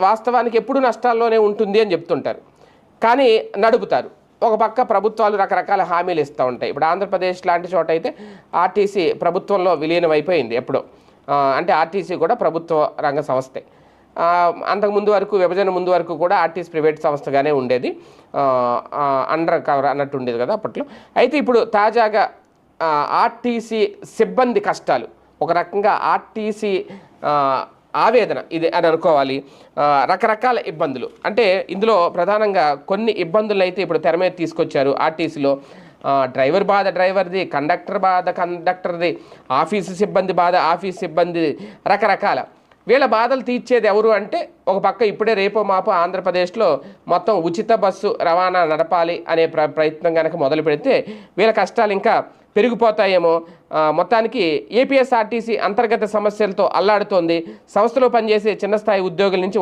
వాస్తవానికి ఎప్పుడు నష్టాల్లోనే ఉంటుంది అని చెప్తుంటారు, కానీ నడుపుతారు. ఒక పక్క ప్రభుత్వాలు రకరకాల హామీలు ఇస్తూ ఉంటాయి. ఇప్పుడు ఆంధ్రప్రదేశ్ లాంటి చోట అయితే ఆర్టీసీ ప్రభుత్వంలో విలీనం అయిపోయింది ఎప్పుడో. అంటే ఆర్టీసీ కూడా ప్రభుత్వ రంగ సంస్థే. అంతకుముందు వరకు, విభజన ముందు వరకు కూడా ఆర్టీసీ ప్రైవేట్ సంస్థగానే ఉండేది, అండర్ కవర్ అన్నట్టు ఉండేది కదా అప్పట్లో. అయితే ఇప్పుడు తాజాగా ఆర్టీసీ సిబ్బంది కష్టాలు, ఒక రకంగా ఆర్టీసీ ఆవేదన ఇది అని అనుకోవాలి. రకరకాల ఇబ్బందులు, అంటే ఇందులో ప్రధానంగా కొన్ని ఇబ్బందులు అయితే ఇప్పుడు తెర మీద తీసుకొచ్చారు ఆర్టీసీలో. డ్రైవర్ బాధ డ్రైవర్ది, కండక్టర్ బాధ కండక్టర్ది, ఆఫీసు సిబ్బంది బాధ ఆఫీస్ సిబ్బంది, రకరకాల. వీళ్ళ బాధలు తీర్చేది ఎవరు అంటే, ఒక పక్క ఇప్పుడే రేపో మాపో ఆంధ్రప్రదేశ్లో మొత్తం ఉచిత బస్సు రవాణా నడపాలి అనే ప్రయత్నం కనుక మొదలు పెడితే వీళ్ళ కష్టాలు ఇంకా పెరిగిపోతాయేమో. మొత్తానికి ఏపీఎస్ఆర్టీసీ అంతర్గత సమస్యలతో అల్లాడుతోంది. సంస్థలో పనిచేసే చిన్న స్థాయి ఉద్యోగుల నుంచి